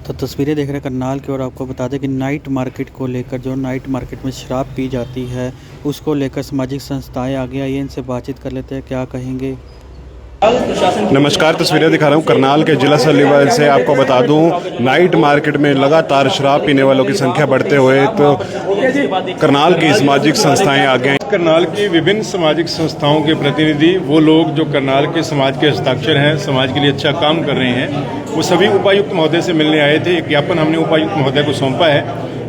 तो तस्वीरें देख रहे हैं करनाल की। और आपको बता दें कि नाइट मार्केट को लेकर, जो नाइट मार्केट में शराब पी जाती है, उसको लेकर सामाजिक संस्थाएं आगे आई हैं। इनसे बातचीत कर लेते हैं, क्या कहेंगे। नमस्कार, तस्वीरें दिखा रहा हूँ करनाल के जिला सलीवाल से। आपको बता दूं, नाइट मार्केट में लगातार शराब पीने वालों की संख्या बढ़ते हुए तो करनाल की सामाजिक संस्थाएं आगे हैं। करनाल की विभिन्न सामाजिक संस्थाओं के प्रतिनिधि, वो लोग जो करनाल के समाज के हस्ताक्षर हैं, समाज के लिए अच्छा काम कर रहे हैं, वो सभी उपायुक्त महोदय से मिलने आए थे। एक ज्ञापन हमने उपायुक्त महोदय को सौंपा है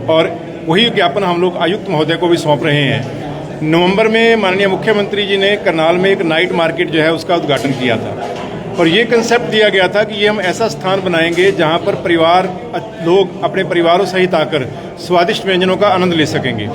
और वही ज्ञापन हम लोग आयुक्त महोदय को भी सौंप रहे हैं। नवंबर में माननीय मुख्यमंत्री जी ने करनाल में एक नाइट मार्केट जो है उसका उद्घाटन किया था और ये कंसेप्ट दिया गया था कि ये हम ऐसा स्थान बनाएंगे जहां पर परिवार लोग अपने परिवारों सहित आकर स्वादिष्ट व्यंजनों का आनंद ले सकेंगे।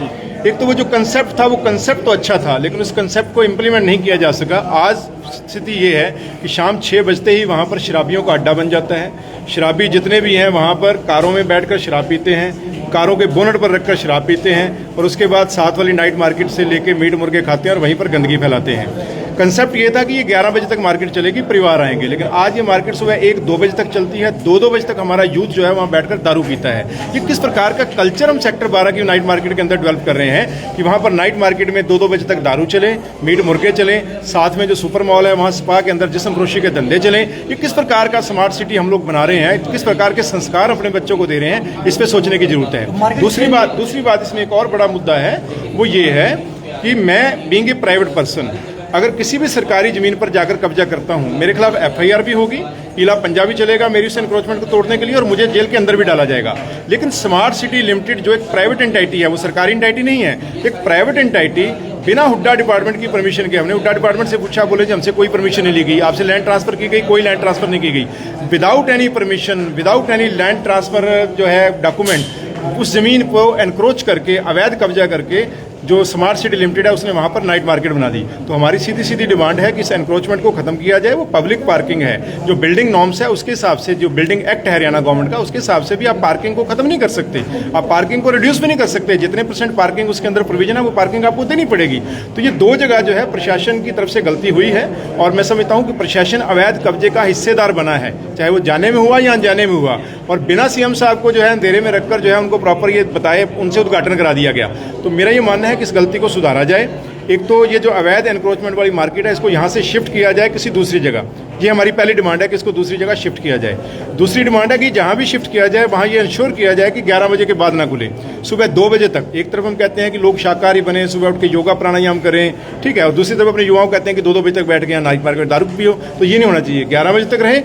एक तो वो जो कंसेप्ट था, वो कंसेप्ट तो अच्छा था, लेकिन उस कंसेप्ट को इम्प्लीमेंट नहीं किया जा सका। आज स्थिति ये है कि शाम 6 बजते ही वहाँ पर शराबियों का अड्डा बन जाता है। शराबी जितने भी हैं वहाँ पर कारों में बैठकर शराब पीते हैं, कारों के बोनट पर रखकर शराब पीते हैं और उसके बाद साथ वाली नाइट मार्केट से लेके मीट मुर्गे खाते हैं और वहीं पर गंदगी फैलाते हैं। कंसेप्ट ये था कि ये 11 बजे तक मार्केट चलेगी, परिवार आएंगे, लेकिन आज ये मार्केट सुबह 1-2 बजे तक चलती है। 2-2 बजे तक हमारा यूथ जो है वहाँ बैठकर दारू पीता है। ये किस प्रकार का कल्चर हम सेक्टर 12 की नाइट मार्केट के अंदर डेवलप कर रहे हैं कि वहाँ पर नाइट मार्केट में 2-2 बजे तक दारू चले, मीट मुर्गे चले, साथ में जो सुपर मॉल है वहाँ स्पा के अंदर जिस्म फरोशी के धंधे चले। ये किस प्रकार का स्मार्ट सिटी हम लोग बना रहे हैं, किस प्रकार के संस्कार अपने बच्चों को दे रहे हैं, इस पर सोचने की जरूरत है। दूसरी बात इसमें एक और बड़ा मुद्दा है, वो ये है कि मैं बीइंग ए प्राइवेट पर्सन अगर किसी भी सरकारी जमीन पर जाकर कब्जा करता हूं, मेरे खिलाफ एफआईआर भी होगी, पीला पंजा भी चलेगा मेरी उस एनक्रोचमेंट को तोड़ने के लिए और मुझे जेल के अंदर भी डाला जाएगा। लेकिन स्मार्ट सिटी लिमिटेड जो एक प्राइवेट एंटाइटी है, वो सरकारी एंटाइटी नहीं है, एक प्राइवेट एंटाइटी बिना हुड्डा डिपार्टमेंट की परमिशन के, हमने हुड्डा डिपार्टमेंट से पूछा, बोले जी हमसे कोई परमिशन नहीं ली गई, आपसे लैंड ट्रांसफर की गई, कोई लैंड ट्रांसफर नहीं की गई। Without any permission, without any land transfer जो है डॉक्यूमेंट, उस जमीन को एनक्रोच करके, अवैध कब्जा करके जो स्मार्ट सिटी लिमिटेड है उसने वहां पर नाइट मार्केट बना दी। तो हमारी सीधी सीधी डिमांड है कि इस एनक्रोचमेंट को खत्म किया जाए। वो पब्लिक पार्किंग है, जो बिल्डिंग नॉर्म्स है उसके हिसाब से, जो बिल्डिंग एक्ट है हरियाणा गवर्नमेंट का, उसके हिसाब से भी आप पार्किंग को खत्म नहीं कर सकते, आप पार्किंग को रिड्यूस भी नहीं कर सकते। जितने % पार्किंग उसके अंदर प्रोविजन है वो पार्किंग आपको देनी पड़ेगी। तो ये 2 जगह जो है प्रशासन की तरफ से गलती हुई है और मैं समझता हूँ कि प्रशासन अवैध कब्जे का हिस्सेदार बना है, चाहे वो जाने में हुआ या अनजाने में हुआ, और बिना सीएम साहब को जो है अंधेरे में रखकर जो है उनको प्रॉपर ये बताए, उनसे उद्घाटन करा दिया गया। तो मेरा ये मानना है कि इस गलती को सुधारा जाए। एक तो ये जो अवैध एनक्रोचमेंट वाली मार्केट है, इसको यहाँ से शिफ्ट किया जाए किसी दूसरी जगह। ये हमारी पहली डिमांड है कि इसको दूसरी जगह शिफ्ट किया जाए। दूसरी डिमांड है कि जहाँ भी शिफ्ट किया जाए वहाँ ये इंश्योर किया जाए कि 11 बजे के बाद ना खुले, सुबह 2 बजे तक। एक तरफ हम कहते हैं कि लोग शाकाहारी बने, सुबह उठ के योगा प्राणायाम करें, ठीक है, और दूसरी तरफ अपने युवाओं कहते हैं कि 2-2 बजे तक बैठ के यहाँ नाइट मार्केट दारू पियो। तो ये नहीं होना चाहिए, 11 बजे तक रहे।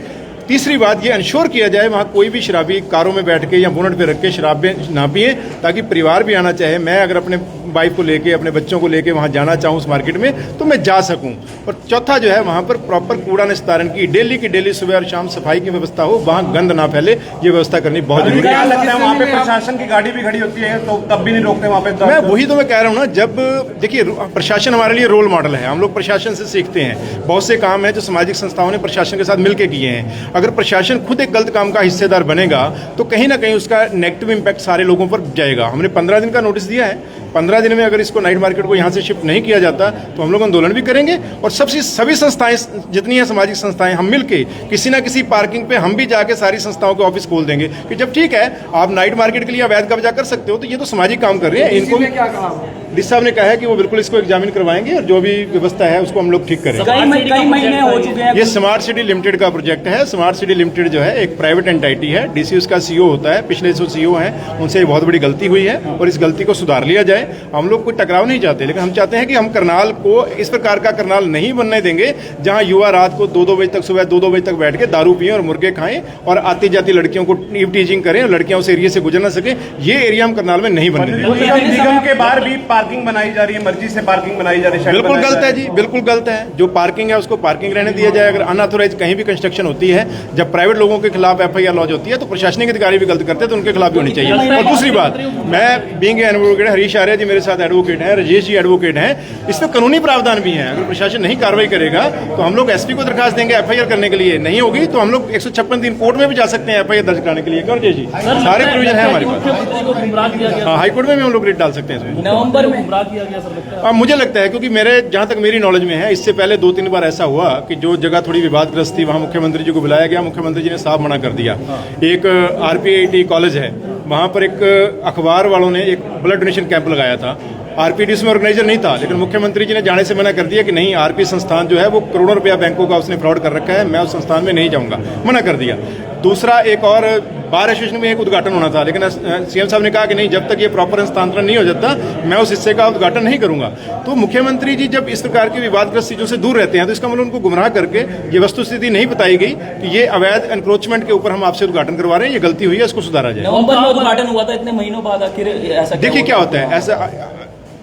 तीसरी बात, ये इंश्योर किया जाए वहाँ कोई भी शराबी कारों में बैठ के या बोनट पे रख के शराब ना पिए, ताकि परिवार भी आना चाहे। मैं अगर अपने वाइफ को लेके, अपने बच्चों को लेके वहाँ जाना चाहूँ उस मार्केट में तो मैं जा सकूँ। और चौथा जो है, वहाँ पर प्रॉपर कूड़ा निस्तारण की डेली की डेली सुबह और शाम सफाई की व्यवस्था हो, वहाँ गंद ना फैले, ये व्यवस्था करनी बहुत जरूरी है। लगता है वहाँ पे प्रशासन की गाड़ी भी खड़ी होती है तो तब भी नहीं रोकते वहाँ पे? मैं वही तो मैं कह रहा हूँ ना, जब देखिए प्रशासन हमारे लिए रोल मॉडल है, हम लोग प्रशासन से सीखते हैं। बहुत से काम है जो सामाजिक संस्थाओं ने प्रशासन के साथ मिलकर किए हैं। अगर प्रशासन खुद एक गलत काम का हिस्सेदार बनेगा तो कहीं ना कहीं उसका नेगेटिव इंपैक्ट सारे लोगों पर जाएगा। हमने 15 दिन का नोटिस दिया है, 15 दिन में अगर इसको नाइट मार्केट को यहाँ से शिफ्ट नहीं किया जाता तो हम लोग आंदोलन भी करेंगे। और सभी संस्थाएं जितनी हैं सामाजिक संस्थाएं, हम मिलके किसी ना किसी पार्किंग पे हम भी जाके सारी संस्थाओं के ऑफिस खोल देंगे कि जब ठीक है आप नाइट मार्केट के लिए अवैध कब्जा कर सकते हो तो ये तो सामाजिक काम कर रहे हैं। इनको क्या कहा डी साहब ने कहा है कि वो बिल्कुल इसको एग्जामिन करवाएंगे और जो भी व्यवस्था है उसको हम लोग ठीक करेंगे। कई महीने हो चुके हैं। ये स्मार्ट सिटी लिमिटेड का प्रोजेक्ट है। स्मार्ट सिटी लिमिटेड जो है एक प्राइवेट एंटाइटी है, डीसी उसका सीईओ होता है। पिछले जो सीईओ हैं उनसे बहुत बड़ी गलती हुई है और इस गलती को सुधार लिया जाए। हम लोग कोई टकराव नहीं चाहते, लेकिन हम चाहते हैं कि हम करनाल को इस प्रकार का करनाल नहीं बनने देंगे जहां युवा रात को 2-2 बजे तक, सुबह 2-2 बजे तक बैठ के दारू पिए और मुर्गे खाएं और आती जाती लड़कियों को टीजिंग करें और लड़कियां उस एरिया से गुजर ना सके। ये एरिया हम करनाल में नहीं बनने देंगे। निगम के बाहर भी पार्किंग बनाई जा रही है, मर्जी से पार्किंग बनाई जा रही है। बिल्कुल गलत है जी, बिल्कुल गलत है। जो पार्किंग है उसको पार्किंग रहने दिया जाए। अगर अनऑथोराइज कहीं भी कंस्ट्रक्शन होती है, जब प्राइवेट लोगों के खिलाफ एफआईआर लॉन्च होती है तो प्रशासनिक अधिकारी भी गलत करते हैं तो उनके खिलाफ भी होनी चाहिए। और दूसरी बात, मैं बीइंग एडवोकेट, हरीश आर्य जी मेरे साथ एडवोकेट हैं, राजेश जी एडवोकेट हैं, इसमें कानूनी प्रावधान भी हैं। अगर प्रशासन नहीं कार्रवाई करेगा तो हम लोग एसपी को दरखास्त देंगे एफआईआर करने के लिए। नहीं होगी तो हम लोग 156 दिन कोर्ट में भी जा सकते हैं एफआईआर दर्ज कराने के लिए। जी सारे प्रोविजन है हमारे पास। हाईकोर्ट में भी हम लोग रेट डाल सकते हैं। नवंबर गुमराह किया गया सर लगता है? मुझे लगता है, क्योंकि मेरे जहाँ तक मेरी नॉलेज में है, इससे पहले 2-3 बार ऐसा हुआ कि जो जगह थोड़ी विवादग्रस्त थी वहाँ मुख्यमंत्री जी को बुलाया गया, मुख्यमंत्री जी ने साफ मना कर दिया। एक RPIT कॉलेज है, वहाँ पर एक अखबार वालों ने एक ब्लड डोनेशन कैंप लगाया था। RPD उसमें ऑर्गेनाइजर नहीं था, लेकिन मुख्यमंत्री जी ने जाने से मना कर दिया कि नहीं, RP संस्थान जो है वो करोड़ों रुपया बैंकों का उसने फ्रॉड कर रखा है, मैं उस संस्थान में नहीं जाऊँगा, मना कर दिया। दूसरा, एक और बार एसोसिएशन में एक उद्घाटन होना था, लेकिन CM साहब ने कहा कि नहीं, जब तक ये प्रॉपर हस्तांतरण नहीं हो जाता मैं उस हिस्से का उद्घाटन नहीं करूंगा। तो मुख्यमंत्री जी जब इस प्रकार की विवादग्रस्त चीजों से दूर रहते हैं तो इसका मतलब उनको गुमराह करके ये वस्तुस्थिति नहीं बताई गई कि ये अवैध एनक्रोचमेंट के ऊपर हम आपसे उद्घाटन करवा रहे हैं, ये गलती हुई है, इसको सुधारा जाए। नवंबर में उद्घाटन हुआ था, इतने महीनों बाद आखिर ऐसा देखिए क्या होता है,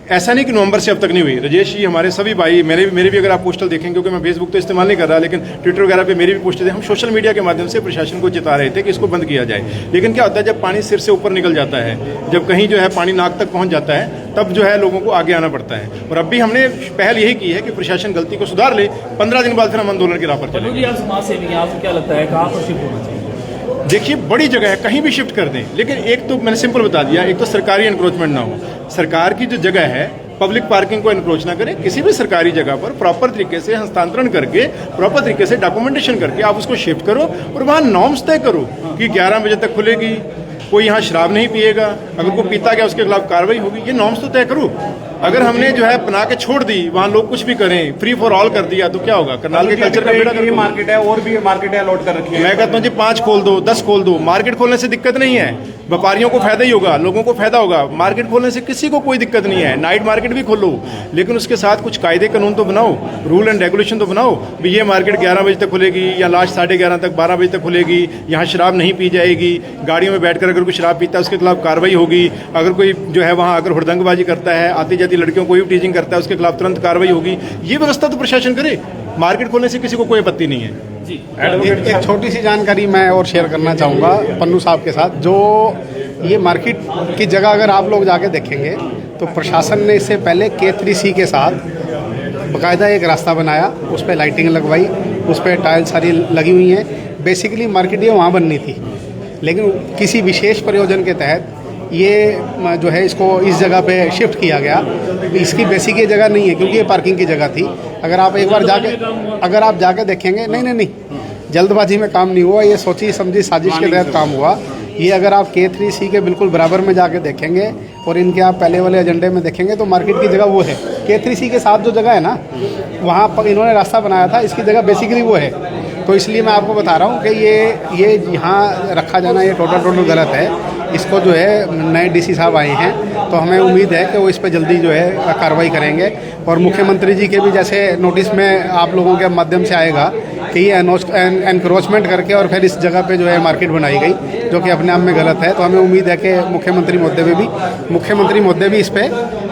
ऐसा नहीं कि नवंबर से अब तक नहीं हुई। राजेश जी, हमारे सभी भाई, मेरे भी अगर आप पोस्टल देखेंगे, क्योंकि मैं फेसबुक तो इस्तेमाल नहीं कर रहा, लेकिन ट्विटर वगैरह पे मेरी भी पोस्टें थे, हम सोशल मीडिया के माध्यम से प्रशासन को चिता रहे थे कि इसको बंद किया जाए। लेकिन क्या होता है, जब पानी सिर से ऊपर निकल जाता है, जब कहीं जो है पानी नाक तक पहुंच जाता है, तब जो है लोगों को आगे आना पड़ता है। और अब भी हमने पहल यही की है कि प्रशासन गलती को सुधार ले, 15 दिन बाद फिर हम आंदोलन की राह पर चलेंगे। आप समाज सेवी हैं, आपको क्या लगता है कहाँ पर शिफ्ट होना चाहिए? देखिए, बड़ी जगह है, कहीं भी शिफ्ट कर दें, लेकिन एक तो मैंने सिंपल बता दिया, एक तो सरकारी एनक्रोचमेंट ना हो। सरकार की जो जगह है, पब्लिक पार्किंग को एनक्रोच ना करें, किसी भी सरकारी जगह पर प्रॉपर तरीके से हस्तांतरण करके, प्रॉपर तरीके से डॉक्यूमेंटेशन करके आप उसको शिफ्ट करो और वहाँ नॉर्म्स तय करो कि 11 बजे तक खुलेगी, कोई यहाँ शराब नहीं पिएगा, अगर कोई पीता गया उसके खिलाफ कार्रवाई होगी, ये नॉर्म्स तो तय करो। अगर हमने जो है बना के छोड़ दी, वहाँ लोग कुछ भी करें, फ्री फॉर ऑल कर दिया, तो क्या होगा? करनाल के कल्चर का बेड़ा गर्क मार्केट है, और भी मार्केट है अलॉट कर रखी है। मैं कहता हूँ जी 5 खोल दो, 10 खोल दो, मार्केट खोलने से दिक्कत नहीं है, व्यापारियों को फायदा ही होगा, लोगों को फायदा होगा। मार्केट खोलने से किसी को कोई दिक्कत नहीं है, नाइट मार्केट भी खोलो, लेकिन उसके साथ कुछ कायदे कानून तो बनाओ, रूल एंड रेगुलेशन तो बनाओ भी ये मार्केट 11 बजे तक खुलेगी या लास्ट 11:30 तक 12 बजे तक खुलेगी, यहाँ शराब नहीं पी जाएगी, गाड़ियों में बैठकर अगर कोई शराब पीता है उसके खिलाफ कार्रवाई होगी, अगर कोई जो है वहाँ अगर हुड़दंगबाजी करता है, आती जाती लड़कियों को भी टीजिंग करता है, उसके खिलाफ तुरंत कार्रवाई होगी। ये व्यवस्था तो प्रशासन करे, मार्केट खोलने से किसी को कोई आपत्ति नहीं है। एक छोटी सी जानकारी मैं और शेयर करना चाहूँगा पन्नू साहब के साथ। जो ये मार्केट की जगह अगर आप लोग जाके देखेंगे तो प्रशासन ने इससे पहले K3C के साथ बाकायदा एक रास्ता बनाया, उस पर लाइटिंग लगवाई, उस पर टाइल सारी लगी हुई हैं। बेसिकली मार्केट ये वहाँ बननी थी, लेकिन किसी विशेष प्रयोजन के तहत ये जो है इसको इस जगह पे शिफ्ट किया गया। इसकी बेसिक ये जगह नहीं है, क्योंकि ये पार्किंग की जगह थी। अगर आप एक बार जाके देखेंगे, नहीं, जल्दबाजी में काम नहीं हुआ, ये सोची समझी साजिश के तहत काम हुआ। ये अगर आप K3C के बिल्कुल बराबर में जाके देखेंगे और इनके आप पहले वाले एजेंडे में देखेंगे तो मार्केट की जगह वो है। K3C के साथ जो जगह है ना, वहाँ पर इन्होंने रास्ता बनाया था, इसकी जगह बेसिकली वो है। तो इसलिए मैं आपको बता रहा हूँ कि ये यहाँ रखा जाना ये टोटल गलत है। इसको जो है नए DC साहब आए हैं, तो हमें उम्मीद है कि वो इस पर जल्दी जो है कार्रवाई करेंगे। और मुख्यमंत्री जी के भी जैसे नोटिस में आप लोगों के माध्यम से आएगा कि ये एनक्रोचमेंट करके और फिर इस जगह पे जो है मार्केट बनाई गई, जो कि अपने आप में गलत है। तो हमें उम्मीद है कि मुख्यमंत्री महोदय भी इस पर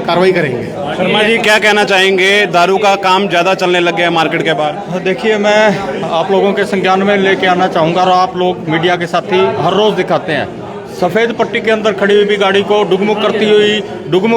कार्रवाई करेंगे। शर्मा जी, क्या कहना चाहेंगे? दारू का काम ज़्यादा चलने लग गया है मार्केट के बाहर। देखिए, मैं आप लोगों के संज्ञान में लेके आना चाहूँगा, और आप लोग मीडिया के साथी हर रोज़ दिखाते हैं, सफ़ेद पट्टी के अंदर खड़ी हुई भी गाड़ी को डुगमुग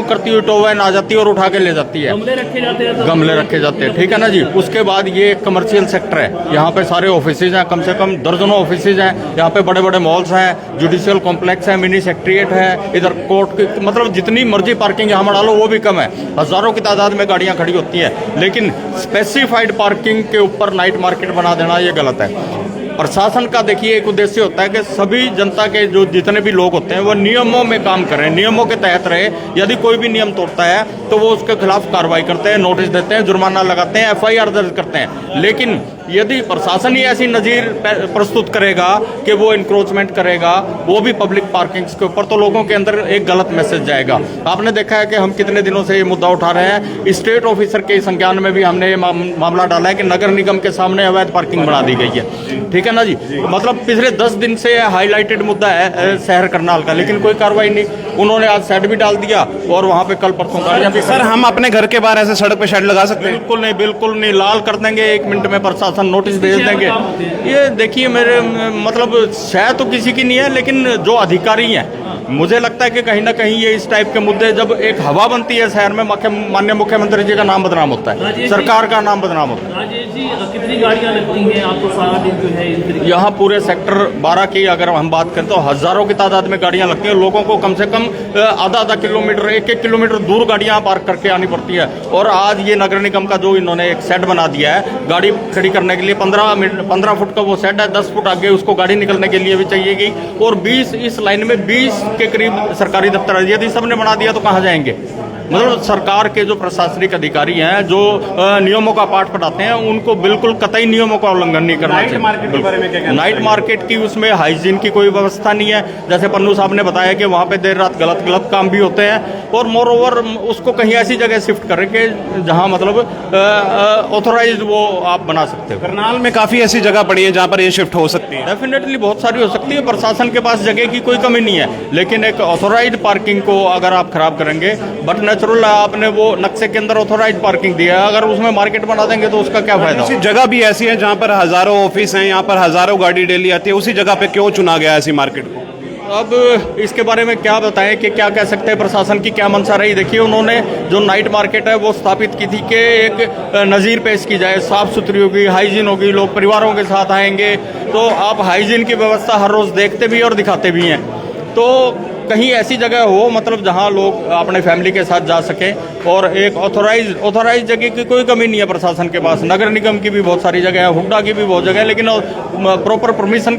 करती हुई टोवैन आ जाती है और उठा के ले जाती है। गमले रखे जाते हैं, ठीक है ना जी। उसके बाद ये एक कमर्शियल सेक्टर है, यहाँ पे सारे ऑफिसेज हैं, कम से कम दर्जनों ऑफिसेज हैं। यहाँ पे बड़े बड़े मॉल्स हैं, जुडिशियल कॉम्प्लेक्स है, मिनी सेक्रेटेरिएट है, इधर कोर्ट की, मतलब जितनी मर्जी पार्किंग यहाँ डालो वो भी कम है। हज़ारों की तादाद में गाड़ियाँ खड़ी होती हैं, लेकिन स्पेसिफाइड पार्किंग के ऊपर नाइट मार्केट बना देना ये गलत है। प्रशासन का देखिए एक उद्देश्य होता है कि सभी जनता के जो जितने भी लोग होते हैं वो नियमों में काम करें, नियमों के तहत रहे। यदि कोई भी नियम तोड़ता है तो वो उसके खिलाफ कार्रवाई करते हैं, नोटिस देते हैं, जुर्माना लगाते हैं, FIR दर्ज करते हैं। लेकिन यदि प्रशासन ही ऐसी नज़ीर प्रस्तुत करेगा कि वो इंक्रोचमेंट करेगा, वो भी पब्लिक पार्किंग्स के ऊपर, तो लोगों के अंदर एक गलत मैसेज जाएगा। आपने देखा है कि हम कितने दिनों से ये मुद्दा उठा रहे हैं। स्टेट ऑफिसर के संज्ञान में भी हमने ये मामला डाला है कि नगर निगम के सामने अवैध पार्किंग बना दी गई है, ठीक है ना जी। मतलब पिछले 10 दिन से हाईलाइटेड मुद्दा है शहर करनाल का, लेकिन कोई कार्रवाई नहीं। उन्होंने आज शेड भी डाल दिया और वहाँ पे कल परसों गाड़ियाँ भी। सर, हम अपने घर के बाहर ऐसे सड़क पे शेड लगा सकते हैं? बिल्कुल नहीं, लाल कर देंगे 1 मिनट में, प्रशासन नोटिस भेज देंगे। ये देखिए, मेरे मतलब शायद तो किसी की नहीं है, लेकिन जो अधिकारी हैं, मुझे लगता है कि कहीं ना कहीं ये इस टाइप के मुद्दे, जब एक हवा बनती है शहर में, माननीय मुख्यमंत्री जी का नाम बदनाम होता है, सरकार का नाम बदनाम होता है। जी कितनी गाड़ियाँ लगती हैं आपको सारा दिन जो है इस तरीके यहाँ पूरे सेक्टर 12 की अगर हम बात करें तो हज़ारों की तादाद में गाड़ियाँ लगती हैं। लोगों को कम से कम आधा किलोमीटर 1-1 किलोमीटर दूर गाड़ियाँ पार्क करके आनी पड़ती है। और आज ये नगर निगम का जो इन्होंने एक शेड बना दिया है गाड़ी खड़ी करने के लिए, 15 फुट का वो शेड है, 10 फुट आगे उसको गाड़ी निकलने के लिए भी चाहिएगी। और 20 इस लाइन में 20 के करीब सरकारी दफ्तर है। यदि सबने बना दिया तो कहाँ जाएंगे? मतलब सरकार के जो प्रशासनिक अधिकारी हैं, जो नियमों का पाठ पढ़ाते हैं, उनको बिल्कुल कतई नियमों का उल्लंघन नहीं करना चाहिए। मार्केट के बारे में क्या कहना नाइट मार्केट की उसमें हाइजीन की कोई व्यवस्था नहीं है। जैसे पन्नू साहब ने बताया कि वहाँ पे देर रात गलत काम भी होते हैं। और मोर ओवर उसको कहीं ऐसी जगह शिफ्ट करें कि जहाँ मतलब ऑथोराइज वो आप बना सकते हो। करनाल में काफ़ी ऐसी जगह पड़ी है जहाँ पर ये शिफ्ट हो सकती है। डेफिनेटली बहुत सारी हो सकती है। प्रशासन के पास जगह की कोई कमी नहीं है, लेकिन एक ऑथोराइज पार्किंग को अगर आप खराब करेंगे, बट नेचुरल आपने वो नक्शे के अंदर ऑथोराइज पार्किंग दिया है, अगर उसमें मार्केट बना देंगे तो उसका क्या फायदा? उसी जगह भी ऐसी है जहाँ पर हजारों ऑफिस हैं, यहाँ पर हजारों गाड़ी डेली आती है, उसी जगह पे क्यों चुना गया ऐसी मार्केट को? अब इसके बारे में क्या बताएं कि क्या कह सकते हैं, प्रशासन की क्या मंशा रही। देखिए, उन्होंने जो नाइट मार्केट है वो स्थापित की थी कि एक नज़ीर पेश की जाए, साफ़ सुथरी होगी, हाइजीन होगी, लोग परिवारों के साथ आएंगे। तो आप हाइजीन की व्यवस्था हर रोज़ देखते भी और दिखाते भी हैं। तो कहीं ऐसी जगह हो मतलब जहां लोग अपने फैमिली के साथ जा सकें। और एक ऑथोराइज जगह की कोई कमी नहीं है प्रशासन के पास। नगर निगम की भी बहुत सारी जगह है, हुड्डा की भी बहुत जगह है, लेकिन प्रॉपर परमिशन